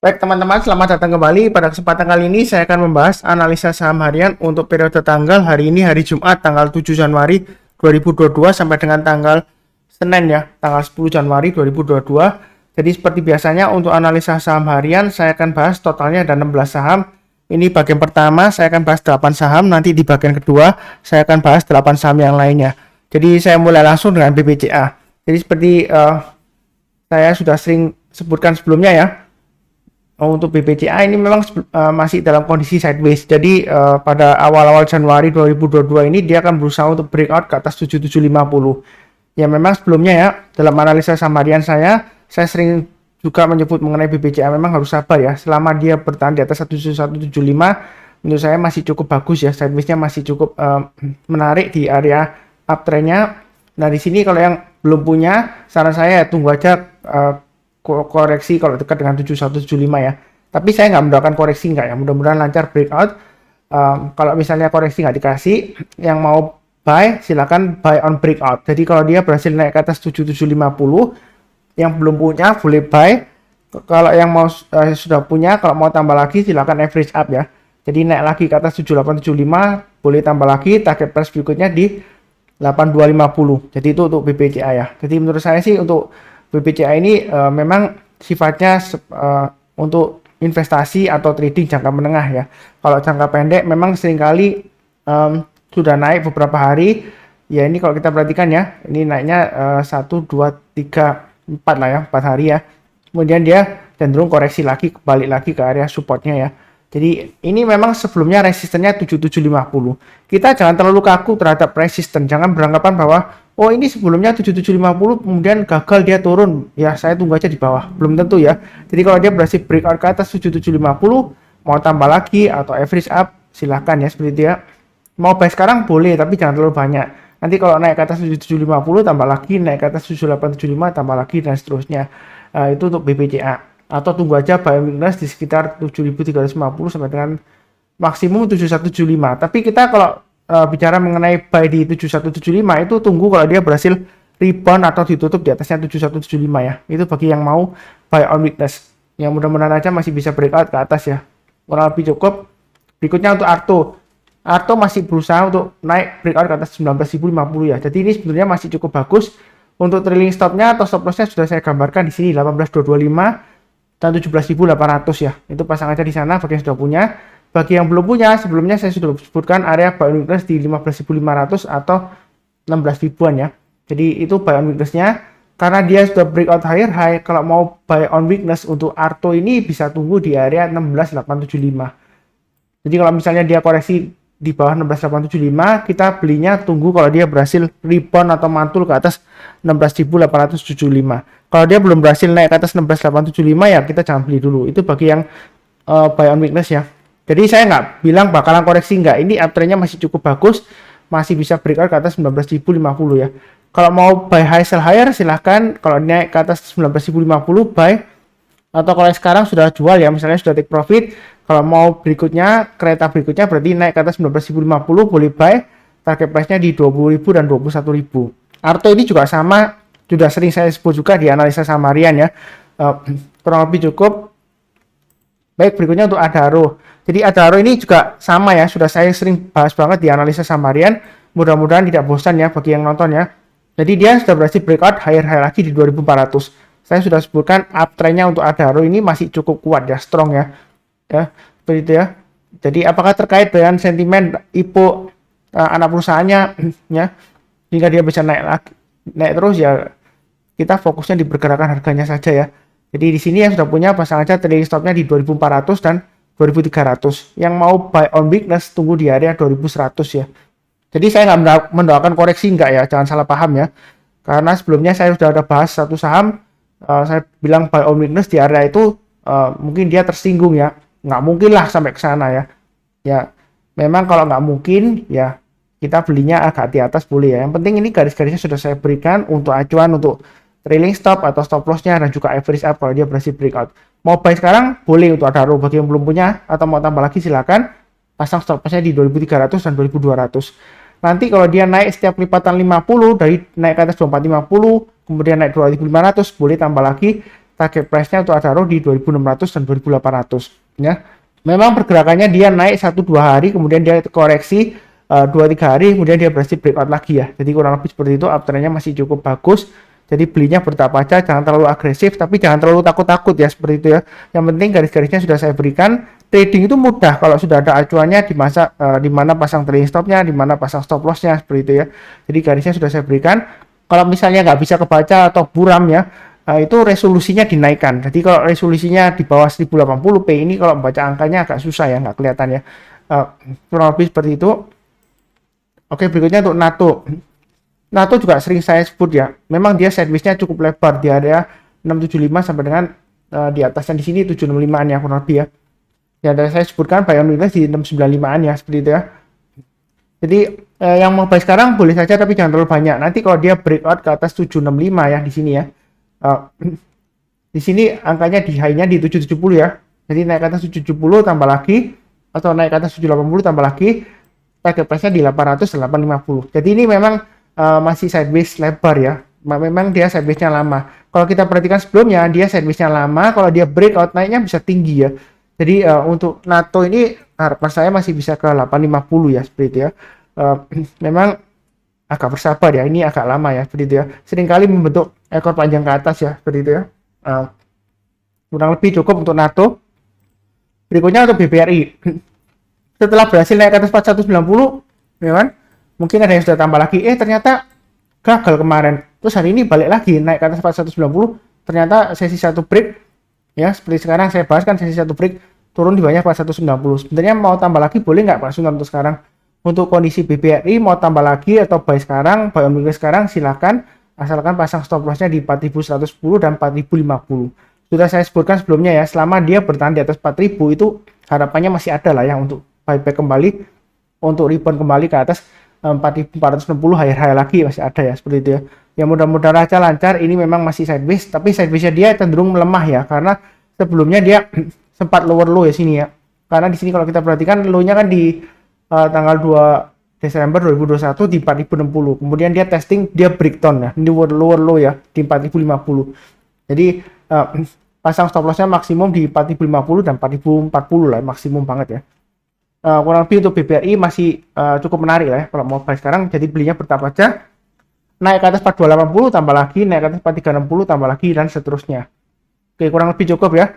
Baik teman-teman, selamat datang kembali. Pada kesempatan kali ini saya akan membahas analisa saham harian untuk periode tanggal hari ini hari Jumat tanggal 7 Januari 2022 sampai dengan tanggal Senin ya, tanggal 10 Januari 2022. Jadi seperti biasanya untuk analisa saham harian saya akan bahas totalnya ada 16 saham. Ini bagian pertama saya akan bahas 8 saham, nanti di bagian kedua saya akan bahas 8 saham yang lainnya. Jadi saya mulai langsung dengan BBCA. Jadi seperti saya sudah sering sebutkan sebelumnya ya. Untuk BBCA ini memang masih dalam kondisi sideways. Jadi pada awal-awal Januari 2022 ini dia akan berusaha untuk breakout ke atas 7750. Ya memang sebelumnya ya dalam analisa saham harian saya sering juga menyebut mengenai BBCA memang harus sabar ya. Selama dia bertahan di atas 11175 menurut saya masih cukup bagus ya. Sideways-nya masih cukup menarik di area uptrend-nya. Nah di sini kalau yang belum punya saran saya tunggu aja koreksi kalau dekat dengan 7175 ya. Tapi saya nggak mendoakan koreksi nggak ya. Mudah-mudahan lancar breakout. Kalau misalnya koreksi nggak dikasih, yang mau buy silakan buy on breakout. Jadi kalau dia berhasil naik ke atas 7750, yang belum punya boleh buy. Kalau yang mau sudah punya, kalau mau tambah lagi silakan average up ya. Jadi naik lagi ke atas 7875, boleh tambah lagi. Target price berikutnya di 8250. Jadi itu untuk BBCA ya. Jadi menurut saya sih untuk BBCA ini memang sifatnya untuk investasi atau trading jangka menengah ya. Kalau jangka pendek memang seringkali sudah naik beberapa hari. Ya ini kalau kita perhatikan ya, ini naiknya 1, 2, 3, 4 lah ya, 4 hari ya. Kemudian dia cenderung koreksi lagi, balik lagi ke area supportnya ya. Jadi ini memang sebelumnya resistennya 7750. Kita jangan terlalu kaku terhadap resisten. Jangan beranggapan bahwa oh ini sebelumnya 7750 kemudian gagal dia turun. Ya saya tunggu aja di bawah. Belum tentu ya. Jadi kalau dia berhasil breakout ke atas 7750 mau tambah lagi atau average up silahkan ya seperti itu ya. Mau buy sekarang boleh tapi jangan terlalu banyak. Nanti kalau naik ke atas 7750 tambah lagi, naik ke atas 7875 tambah lagi dan seterusnya. Itu untuk BBCA. Atau tunggu aja buy weakness di sekitar 7350 sampai dengan maksimum 7175. Tapi kita kalau bicara mengenai buy di 7175 itu tunggu kalau dia berhasil rebound atau ditutup di atasnya 7175 ya. Itu bagi yang mau buy on weakness. Yang mudah-mudahan aja masih bisa breakout ke atas ya. Kurang lebih cukup. Berikutnya untuk Arto. Arto masih berusaha untuk naik breakout ke atas 19.050 ya. Jadi ini sebenarnya masih cukup bagus. Untuk trailing stopnya atau stop lossnya sudah saya gambarkan di sini 18225 dan 17.800 ya. Itu pasang aja di sana bagi yang sudah punya. Bagi yang belum punya, sebelumnya saya sudah sebutkan area buy on weakness di 15.500 atau 16 ribuan ya. Jadi itu buy on weakness-nya. Karena dia sudah breakout higher high, kalau mau buy on weakness untuk Arto ini bisa tunggu di area 16.875. Jadi kalau misalnya dia koreksi di bawah 16.875, kita belinya tunggu kalau dia berhasil rebound atau mantul ke atas 16.875. Kalau dia belum berhasil naik ke atas 16.875 ya kita jangan beli dulu. Itu bagi yang buy on weakness ya. Jadi saya nggak bilang bakalan koreksi nggak. Ini uptrendnya masih cukup bagus, masih bisa breakout ke atas 19.050 ya. Kalau mau buy high sell higher silahkan. Kalau naik ke atas 19.050 buy. Atau kalau sekarang sudah jual ya, misalnya sudah take profit. Kalau mau berikutnya, kereta berikutnya berarti naik ke atas 19.050 boleh buy. Target price-nya di 20.000 dan 21.000. Arto ini juga sama, sudah sering saya sebut juga di analisa saham harian ya. Kurang lebih cukup. Baik, berikutnya untuk Adaro. Jadi Adaro ini juga sama ya, sudah saya sering bahas banget di analisa saham harian. Mudah-mudahan tidak bosan ya bagi yang nonton ya. Jadi dia sudah berhasil breakout higher high lagi di 2400. Saya sudah sebutkan uptrendnya untuk Adaro ini masih cukup kuat ya, strong ya. Ya, seperti itu ya. Jadi apakah terkait dengan sentimen IPO anak perusahaannya ya, hingga dia bisa naik terus ya, kita fokusnya di pergerakan harganya saja ya. Jadi di sini yang sudah punya pasang aja trailing stopnya di 2400 dan 2300. Yang mau buy on weakness tunggu di area 2100 ya. Jadi saya nggak mendoakan koreksi nggak ya, jangan salah paham ya. Karena sebelumnya saya sudah ada bahas satu saham, saya bilang buy on weakness di area itu mungkin dia tersinggung ya. Nggak mungkin lah sampai ke sana ya. Ya memang kalau nggak mungkin ya kita belinya agak di atas boleh ya. Yang penting ini garis-garisnya sudah saya berikan untuk acuan untuk trailing stop atau stop lossnya dan juga average up kalau dia berhasil breakout. Mau buy sekarang boleh untuk Adaro bagi yang belum punya, atau mau tambah lagi silakan pasang stop lossnya di 2300 dan 2200. Nanti kalau dia naik setiap lipatan 50 dari naik ke atas 2450 kemudian naik 2500 boleh tambah lagi. target price-nya untuk taruh di 2600 dan 2800 ya. Memang pergerakannya dia naik 1-2 hari, kemudian dia koreksi 2-3 hari, kemudian dia berhasil breakout lagi ya. Jadi kurang lebih seperti itu, uptrend-nya masih cukup bagus. Jadi belinya bertahap aja, jangan terlalu agresif, tapi jangan terlalu takut-takut ya, seperti itu ya. Yang penting garis-garisnya sudah saya berikan. Trading itu mudah kalau sudah ada acuannya di mana pasang trading stopnya, di mana pasang stop lossnya, seperti itu ya. Jadi garisnya sudah saya berikan. Kalau misalnya nggak bisa kebaca atau buram ya, itu resolusinya dinaikkan. Jadi kalau resolusinya di bawah 1080p ini, kalau membaca angkanya agak susah ya, nggak kelihatan ya. Kurang lebih seperti itu. Oke, berikutnya untuk NATO. NATO juga sering saya sebut ya. Memang dia sideways-nya cukup lebar di area 675 sampai dengan di atasnya di sini 765-an ya kurang lebih ya. Ya, dan saya sebutkan buy on weakness di 695-an ya, seperti itu ya. Jadi yang mau buy sekarang boleh saja, tapi jangan terlalu banyak. Nanti kalau dia breakout ke atas 765 ya di sini ya. Di sini angkanya di high-nya di 770 ya. Jadi naik ke atas 770 tambah lagi, atau naik ke atas 780 tambah lagi, target price-nya di 800 dan 850. Jadi ini memang masih sideways lebar ya. Memang dia sideways-nya lama. Kalau kita perhatikan sebelumnya, dia sideways-nya lama. Kalau dia breakout naiknya bisa tinggi ya. Jadi untuk NATO ini harapan saya masih bisa ke 850 ya, seperti itu ya. Memang agak bersabar ya, ini agak lama ya, seperti itu ya. Seringkali membentuk ekor panjang ke atas ya, seperti itu ya. Kurang lebih cukup untuk NATO. Berikutnya untuk BBRI. Setelah berhasil naik ke atas 4190, ya kan? Mungkin ada yang sudah tambah lagi, ternyata gagal kemarin. Terus hari ini balik lagi naik ke atas 4190, ternyata sesi satu break ya, seperti sekarang saya bahas kan sesi satu break turun di bawah 4190. Sebenarnya mau tambah lagi boleh nggak Pak Sun untuk sekarang? Untuk kondisi BBRI mau tambah lagi atau buy sekarang, buy on weakness sekarang silakan, asalkan pasang stop loss-nya di 4110 dan 4050. Sudah saya sebutkan sebelumnya ya, selama dia bertahan di atas 4000 itu harapannya masih ada lah ya untuk buyback kembali, untuk rebound kembali ke atas 4460 high lagi masih ada ya, seperti itu ya. Ya mudah-mudahan aja lancar. Ini memang masih sideways, tapi sideways-nya dia cenderung melemah ya, karena sebelumnya dia sempat lower low ya sini ya. Karena di sini kalau kita perhatikan low-nya kan di tanggal 2 Desember 2021 di 4060. Kemudian dia testing, dia breakdown ya. Ini lower low ya di 4050. Jadi pasang stop loss-nya maksimum di 4050 dan 4040 lah, maksimum banget ya. Kurang lebih untuk BBRI masih cukup menarik lah ya kalau mau buy sekarang. Jadi belinya bertahap aja, naik ke atas 4280 tambah lagi, naik ke atas 4360 tambah lagi, dan seterusnya. Oke, kurang lebih cukup ya.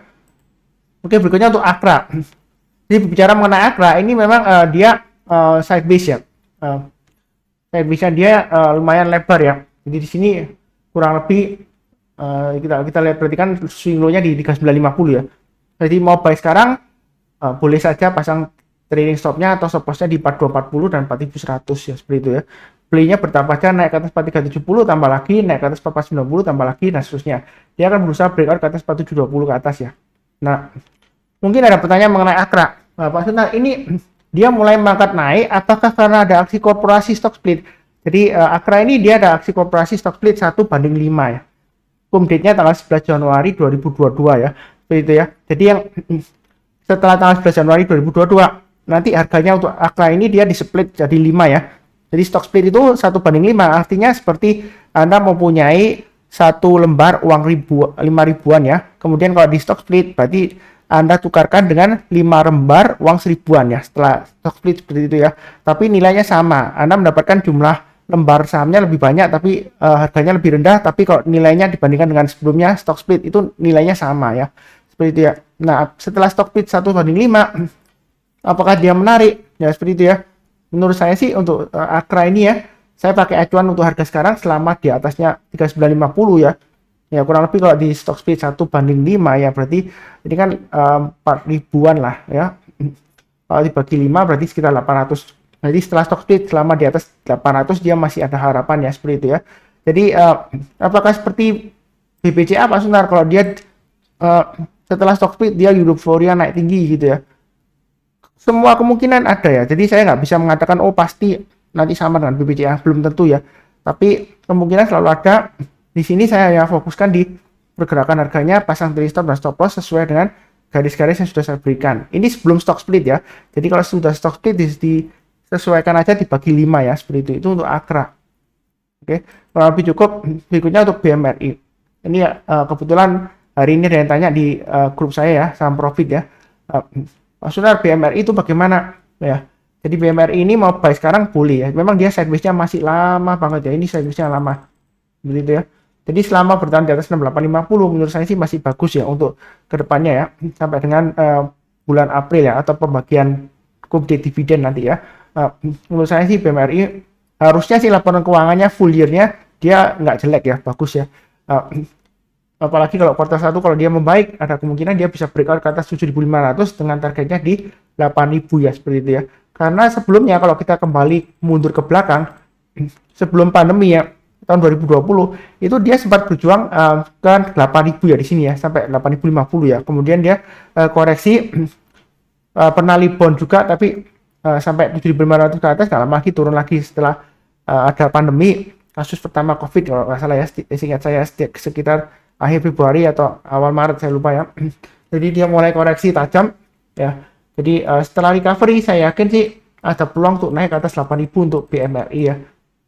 Oke, berikutnya untuk Akra. Jadi bicara mengenai Akra, ini memang dia sideways ya. Sideways-nya dia lumayan lebar ya. Jadi di sini kurang lebih kita lihat, perhatikan swing low-nya di 3950 ya. Jadi mau buy sekarang boleh saja pasang trading stop-nya atau stop loss-nya di 4240 dan 4100 ya, seperti itu ya. Belinya bertahap aja, naik ke atas 4370 tambah lagi, naik ke atas 4490 tambah lagi, dan seterusnya. Dia akan berusaha breakout ke atas 4720 ke atas ya. Nah, mungkin ada pertanyaan mengenai Akra. Nah, Pak Sunar, ini dia mulai mangkat naik apakah karena ada aksi korporasi stock split? Jadi Akra ini dia ada aksi korporasi stock split 1:5 ya. Date-nya tanggal 11 Januari 2022 ya. Seperti itu ya. Jadi yang setelah tanggal 11 Januari 2022 nanti harganya untuk Akra ini dia di split jadi 5 ya. Jadi stock split itu 1:5, artinya seperti Anda mempunyai satu lembar uang 5.000-an ya. Kemudian kalau di stock split berarti Anda tukarkan dengan 5 lembar uang 1.000-an ya setelah stock split, seperti itu ya. Tapi nilainya sama. Anda mendapatkan jumlah lembar sahamnya lebih banyak tapi harganya lebih rendah, tapi kalau nilainya dibandingkan dengan sebelumnya stock split itu nilainya sama ya. Seperti itu ya. Nah, setelah stock split 1:5, apakah dia menarik? Ya seperti itu ya. Menurut saya sih untuk Akra ini ya, saya pakai acuan untuk harga sekarang selama di atasnya 3950 ya. Ya kurang lebih kalau di stock split 1:5 ya, berarti ini kan 4.000-an lah ya. Kalau dibagi 5 berarti sekitar 800. Jadi setelah stock split selama di atas 800 dia masih ada harapan ya, seperti itu ya. Jadi apakah seperti BBCA Pak Sunar, kalau dia setelah stock split dia euforia naik tinggi gitu ya? Semua kemungkinan ada ya. Jadi saya nggak bisa mengatakan oh pasti nanti sama dengan BBCA, belum tentu ya. Tapi kemungkinan selalu ada. Di sini saya ya fokuskan di pergerakan harganya, pasang trailing stop dan stop loss sesuai dengan garis-garis yang sudah saya berikan. Ini sebelum stock split ya. Jadi kalau sudah stock split disesuaikan aja dibagi 5 ya, seperti itu. Itu untuk Akra. Oke, kalau lebih cukup. Berikutnya untuk BMRI. Ini ya kebetulan hari ini ada yang tanya di grup saya ya, saham profit ya. Pak Sunar, BMRI itu bagaimana? Ya, jadi BMRI ini mau buy sekarang boleh ya. Memang dia sideways-nya masih lama banget ya. Ini sideways-nya lama. Begitu ya. Jadi selama bertahan di atas 6850 menurut saya sih masih bagus ya untuk kedepannya ya. Sampai dengan bulan April ya, atau pembagian update dividen nanti ya. Menurut saya sih BMRI harusnya sih laporan keuangannya full year-nya dia nggak jelek ya, bagus ya. Apalagi kalau kuartal 1 kalau dia membaik, ada kemungkinan dia bisa breakout ke atas 7.500 dengan targetnya di 8.000 ya, seperti itu ya. Karena sebelumnya kalau kita kembali mundur ke belakang, sebelum pandemi ya, tahun 2020 itu dia sempat berjuang ke 8.000 ya di sini ya, sampai 8.050 ya. Kemudian dia koreksi pernah rebound juga, tapi sampai 7.500 ke atas, nggak lama lagi turun lagi setelah ada pandemi kasus pertama COVID kalau nggak salah ya, seingat saya sekitar akhir Februari atau awal Maret, saya lupa ya. Jadi dia mulai koreksi tajam ya. Jadi setelah recovery saya yakin sih ada peluang untuk naik ke atas 8.000 untuk BMRI ya,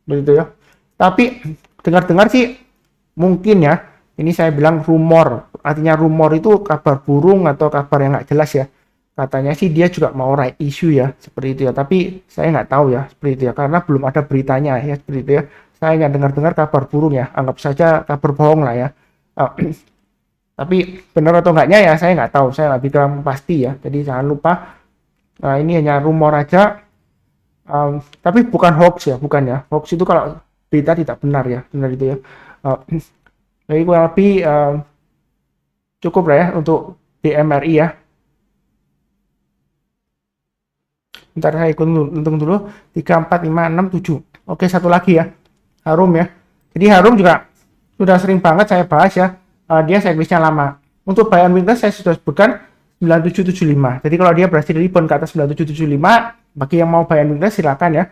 begitu ya. Tapi dengar-dengar sih mungkin ya, ini saya bilang rumor, artinya rumor itu kabar burung atau kabar yang nggak jelas ya. Katanya sih dia juga mau right issue ya, seperti itu ya. Tapi saya nggak tahu ya, seperti itu ya, karena belum ada beritanya ya, seperti itu ya. Saya hanya dengar-dengar kabar burung ya, anggap saja kabar bohong lah ya. Tapi benar atau enggaknya ya saya nggak tahu, saya nggak bilang pasti ya. Jadi jangan lupa ini hanya rumor aja, tapi bukan hoax ya, bukan ya. Hoax itu kalau berita tidak benar ya, benar itu ya. Jadi kurang lebih cukup lah ya untuk BMRI ya. Bentar saya hitung dulu 3, 4, 5, 6, 7. Oke, satu lagi ya, Harum ya. Jadi Harum juga sudah sering banget saya bahas ya, dia sideways-nya lama. Untuk buy and weakness saya sudah sebutkan 9775. Jadi kalau dia berhasil rebound ke atas 9775, bagi yang mau buy and weakness silakan ya.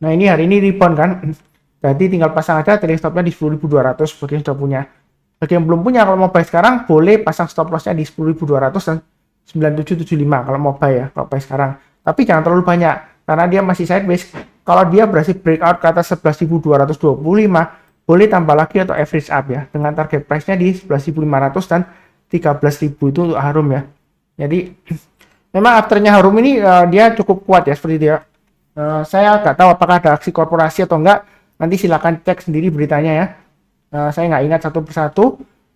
Nah ini hari ini rebound kan, jadi tinggal pasang aja trailing stopnya di 10.200 bagi yang sudah punya. Bagi yang belum punya, kalau mau buy sekarang boleh pasang stop lossnya di 10.200 dan 9775 kalau mau buy ya, kalau buy sekarang. Tapi jangan terlalu banyak karena dia masih sideways. Kalau dia berhasil breakout ke atas 11.225, boleh tambah lagi atau average up ya, dengan target price-nya di 11.500 dan 13.000 itu untuk Harum ya. Jadi memang afternya Harum ini dia cukup kuat ya, seperti dia. Saya nggak tahu apakah ada aksi korporasi atau enggak, nanti silakan cek sendiri beritanya ya. Saya nggak ingat satu persatu.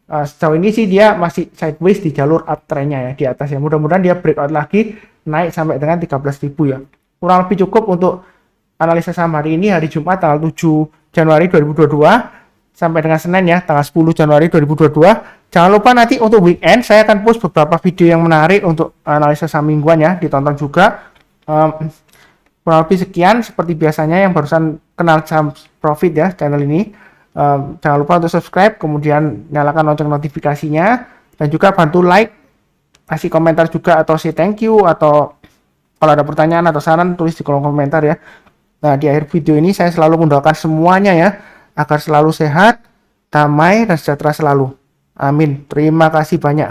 Sejauh ini sih dia masih sideways di jalur uptrend-nya ya, di atas ya. Mudah-mudahan dia breakout lagi naik sampai dengan 13.000 ya. Kurang lebih cukup untuk analisa saham hari ini, hari Jumat tanggal 7 Januari 2022 sampai dengan Senin ya, tanggal 10 Januari 2022. Jangan lupa nanti untuk weekend saya akan post beberapa video yang menarik untuk analisa saham mingguan ya, ditonton juga. Kurang lebih sekian seperti biasanya yang barusan kenal saham profit ya channel ini. Jangan lupa untuk subscribe, kemudian nyalakan lonceng notifikasinya, dan juga bantu like, kasih komentar juga atau say thank you, atau kalau ada pertanyaan atau saran tulis di kolom komentar ya. Nah, di akhir video ini saya selalu mendoakan semuanya ya, agar selalu sehat, damai, dan sejahtera selalu. Amin. Terima kasih banyak.